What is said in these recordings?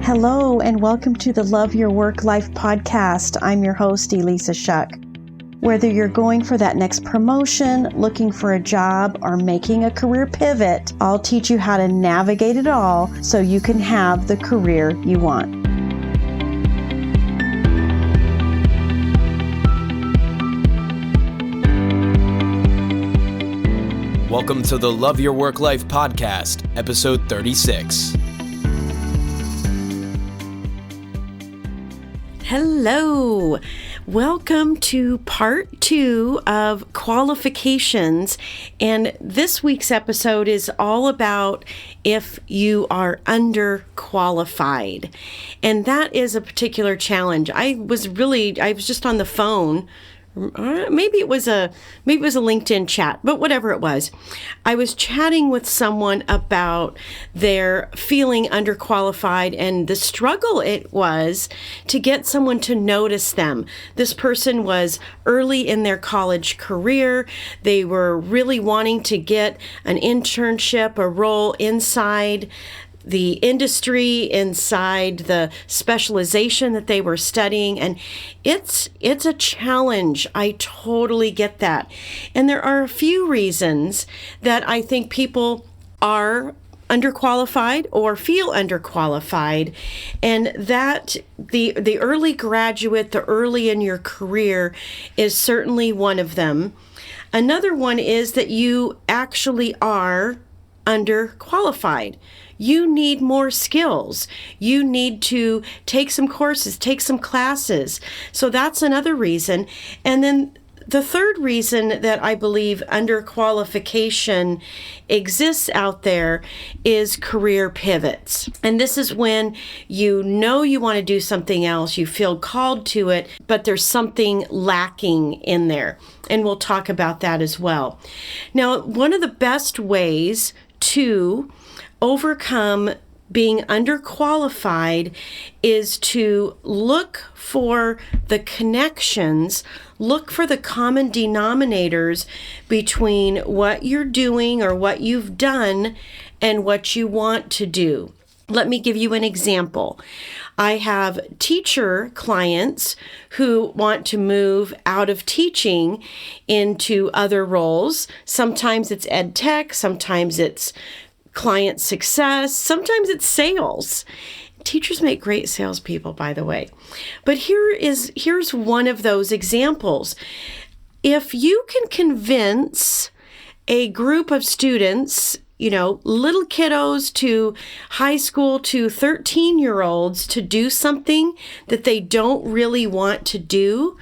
Hello, and welcome to the Love Your Work Life podcast. I'm your host, Elissa Shuck. Whether you're going for that next promotion, looking for a job, or making a career pivot, I'll teach you how to navigate it all so you can have the career you want. Welcome to the Love Your Work Life podcast, episode 36. Hello. Welcome to part 2 of Qualifications. And this week's episode is all about if you are underqualified. And that is a particular challenge. I was just on the phone. Maybe it was a LinkedIn chat, but whatever it was, I was chatting with someone about their feeling underqualified and the struggle it was to get someone to notice them. This person was early in their college career. They were really wanting to get an internship, a role inside the industry, inside the specialization that they were studying, and it's a challenge. I totally get that. And there are a few reasons that I think people are underqualified or feel underqualified, and that the early graduate, the early in your career is certainly one of them. Another one is that you actually are underqualified. You need more skills. You need to take some courses, take some classes. So that's another reason. And then the third reason that I believe underqualification exists out there is career pivots. And this is when you know you want to do something else, you feel called to it, but there's something lacking in there. And we'll talk about that as well. Now, one of the best ways to overcome being underqualified is to look for the connections, look for the common denominators between what you're doing or what you've done and what you want to do. Let me give you an example. I have teacher clients who want to move out of teaching into other roles. Sometimes it's ed tech, sometimes it's client success, sometimes it's sales. Teachers make great salespeople, by the way. But here's one of those examples. If you can convince a group of students, little kiddos to high school to 13-year-olds to do something that they don't really want to do,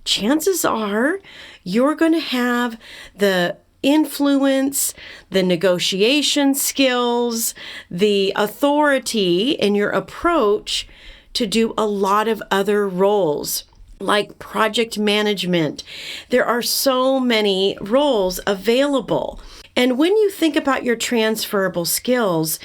chances are you're going to have the influence, the negotiation skills, the authority in your approach to do a lot of other roles, like project management. There are so many roles available. And when you think about your transferable skills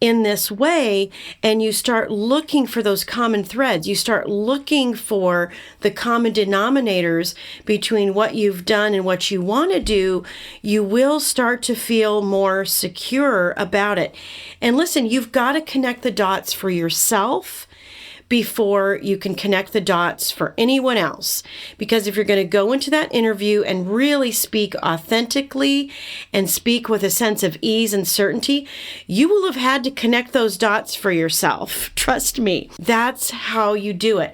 in this way, and you start looking for those common threads, you start looking for the common denominators between what you've done and what you want to do, you will start to feel more secure about it. And listen, you've got to connect the dots for yourself before you can connect the dots for anyone else. Because if you're going to go into that interview and really speak authentically and speak with a sense of ease and certainty, you will have had to connect those dots for yourself. Trust me, that's how you do it.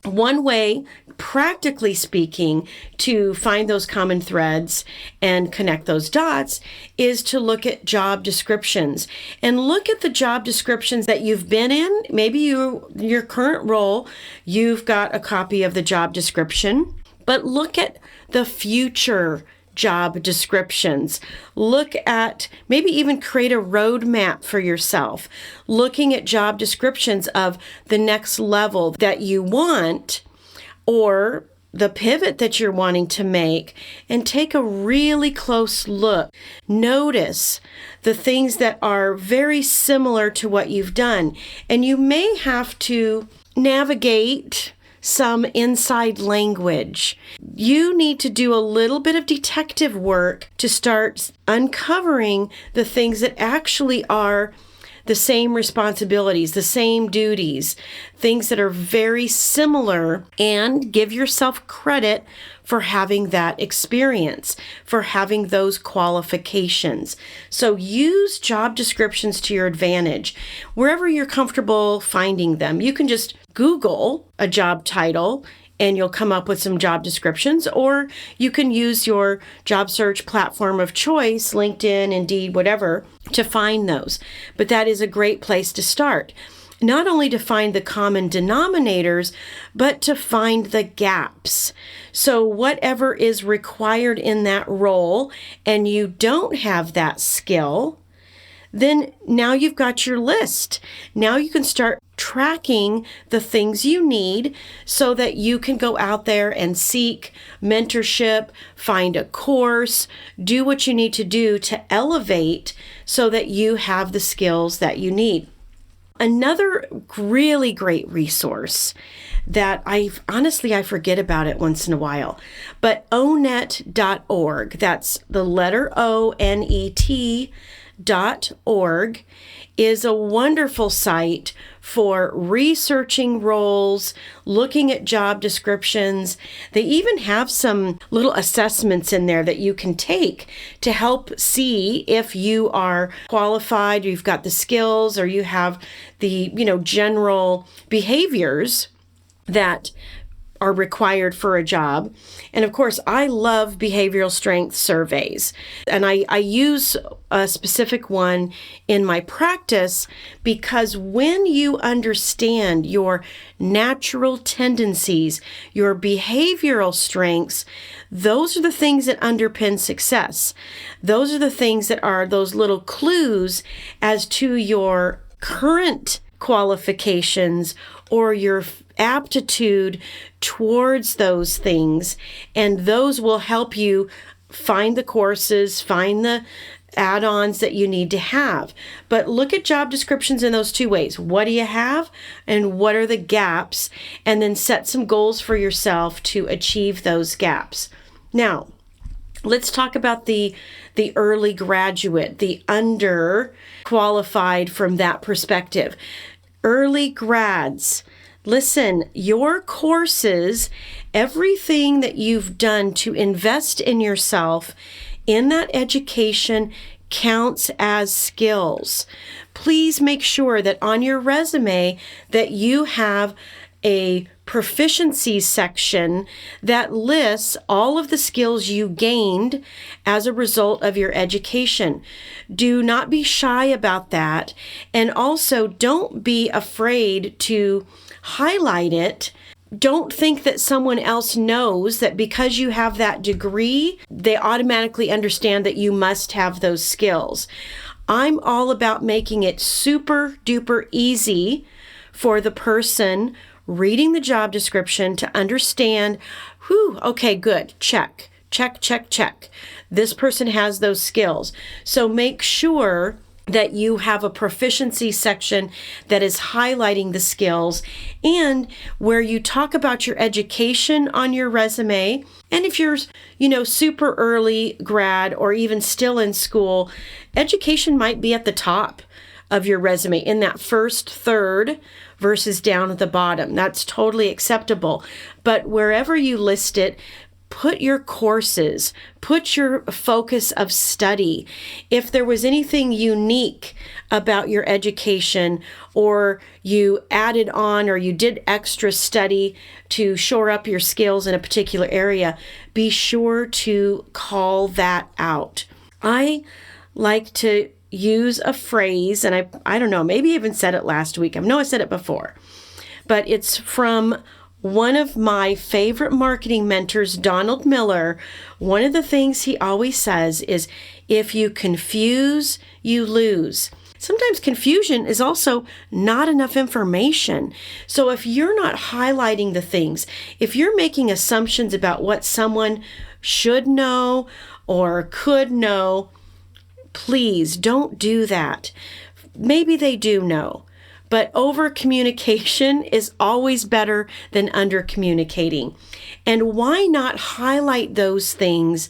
One way, practically speaking, to find those common threads and connect those dots is to look at job descriptions and look at the job descriptions that you've been in. Maybe your current role, you've got a copy of the job description, but look at the future job descriptions. Look at, maybe even create a roadmap for yourself, looking at job descriptions of the next level that you want or the pivot that you're wanting to make, and take a really close look. Notice the things that are very similar to what you've done, and you may have to navigate some inside language. You need to do a little bit of detective work to start uncovering the things that actually are the same responsibilities, the same duties, things that are very similar, and give yourself credit for having that experience, for having those qualifications. So use job descriptions to your advantage. Wherever you're comfortable finding them, you can just Google a job title and you'll come up with some job descriptions, or you can use your job search platform of choice, LinkedIn, Indeed, whatever, to find those. But that is a great place to start. Not only to find the common denominators, but to find the gaps. So whatever is required in that role and you don't have that skill, then now you've got your list. Now you can start tracking the things you need so that you can go out there and seek mentorship, find a course, do what you need to do to elevate so that you have the skills that you need. Another really great resource that I forget about it once in a while, but onet.org, that's the letter ONET.org, is a wonderful site for researching roles, looking at job descriptions. They even have some little assessments in there that you can take to help see if you are qualified, or you've got the skills, or you have the, general behaviors that are required for a job. And of course, I love behavioral strength surveys. And I use a specific one in my practice because when you understand your natural tendencies, your behavioral strengths, those are the things that underpin success. Those are the things that are those little clues as to your current qualifications or your aptitude towards those things, and those will help you find the courses, find the add-ons that you need to have. But look at job descriptions in those two ways. What do you have and what are the gaps? And then set some goals for yourself to achieve those gaps. Now, let's talk about the early graduate, the under-qualified from that perspective. Early grads, listen, your courses, everything that you've done to invest in yourself in that education counts as skills. Please make sure that on your resume that you have a proficiency section that lists all of the skills you gained as a result of your education. Do not be shy about that. And also don't be afraid to highlight it. Don't think that someone else knows that because you have that degree, they automatically understand that you must have those skills. I'm all about making it super duper easy for the person reading the job description to understand, okay, good, check. This person has those skills. So make sure that you have a proficiency section that is highlighting the skills, and where you talk about your education on your resume. And if you're, super early grad or even still in school, education might be at the top of your resume in that first third versus down at the bottom. That's totally acceptable. But wherever you list it, put your courses, put your focus of study. If there was anything unique about your education, or you added on or you did extra study to shore up your skills in a particular area, be sure to call that out. I like to use a phrase, and I don't know, maybe I even said it last week. I know I said it before, but it's from one of my favorite marketing mentors, Donald Miller. One of the things he always says is, if you confuse, you lose. Sometimes confusion is also not enough information. So if you're not highlighting the things, if you're making assumptions about what someone should know or could know, please don't do that. Maybe they do know, but over communication is always better than under communicating. And why not highlight those things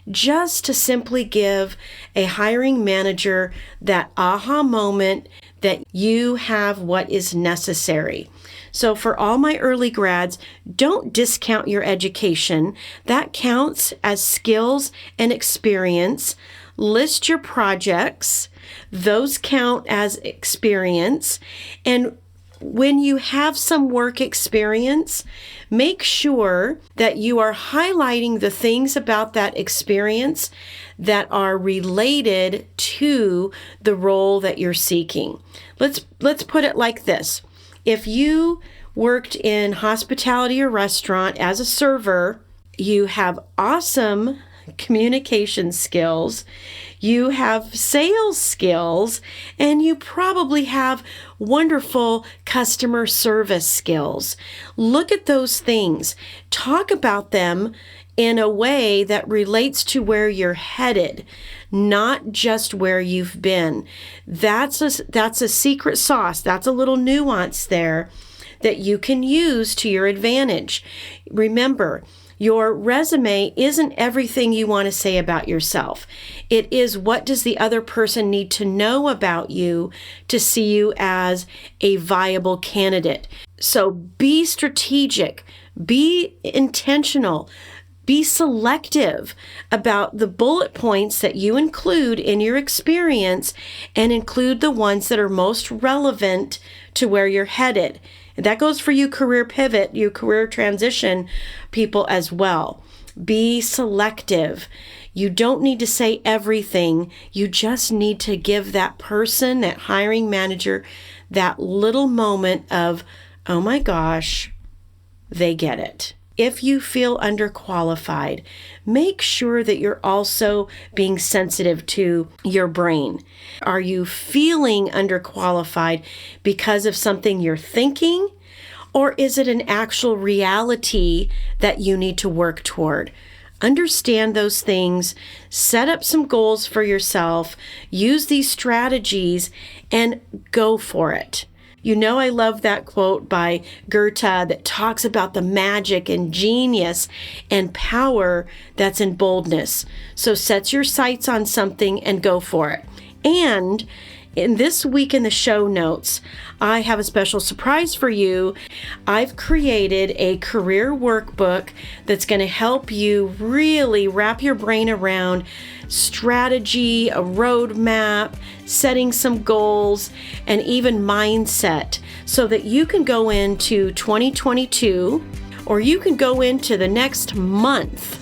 just to simply give a hiring manager that aha moment that you have what is necessary. So for all my early grads, don't discount your education. That counts as skills and experience. List your projects. Those count as experience. And when you have some work experience, make sure that you are highlighting the things about that experience that are related to the role that you're seeking. Let's put it like this. If you worked in hospitality or restaurant as a server, you have awesome communication skills, you have sales skills, and you probably have wonderful customer service skills. Look at those things. Talk about them in a way that relates to where you're headed, not just where you've been. That's a secret sauce. That's a little nuance there that you can use to your advantage. Remember, your resume isn't everything you want to say about yourself. It is what does the other person need to know about you to see you as a viable candidate. So be strategic, be intentional, be selective about the bullet points that you include in your experience and include the ones that are most relevant to where you're headed. And that goes for you career pivot, you career transition people as well. Be selective. You don't need to say everything. You just need to give that person, that hiring manager, that little moment of, oh my gosh, they get it. If you feel underqualified, make sure that you're also being sensitive to your brain. Are you feeling underqualified because of something you're thinking? Or is it an actual reality that you need to work toward? Understand those things, set up some goals for yourself, use these strategies, and go for it. You know, I love that quote by Goethe that talks about the magic and genius and power that's in boldness. So set your sights on something and go for it. And in this week in the show notes, I have a special surprise for you. I've created a career workbook that's going to help you really wrap your brain around strategy, a roadmap, setting some goals, and even mindset so that you can go into 2022 or you can go into the next month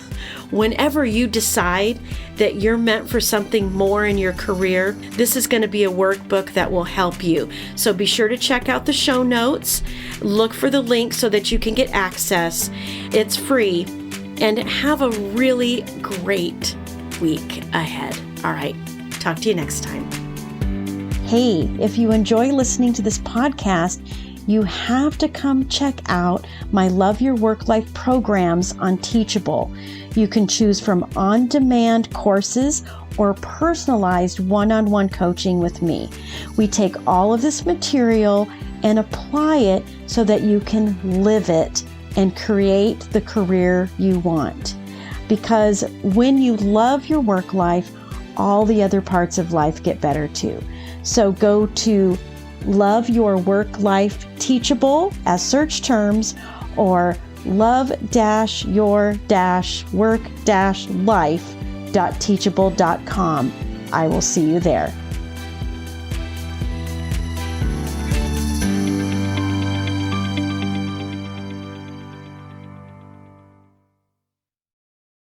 whenever you decide that you're meant for something more in your career. This is going to be a workbook that will help you. So be sure to check out the show notes. Look for the link so that you can get access. It's free. And have a really great week ahead. All right. Talk to you next time. Hey, if you enjoy listening to this podcast, you have to come check out my Love Your Work Life programs on Teachable. You can choose from on-demand courses or personalized one-on-one coaching with me. We take all of this material and apply it so that you can live it and create the career you want. Because when you love your work life, all the other parts of life get better too. So go to Love Your Work Life Teachable as search terms or love-your-work-life.teachable.com. I will see you there.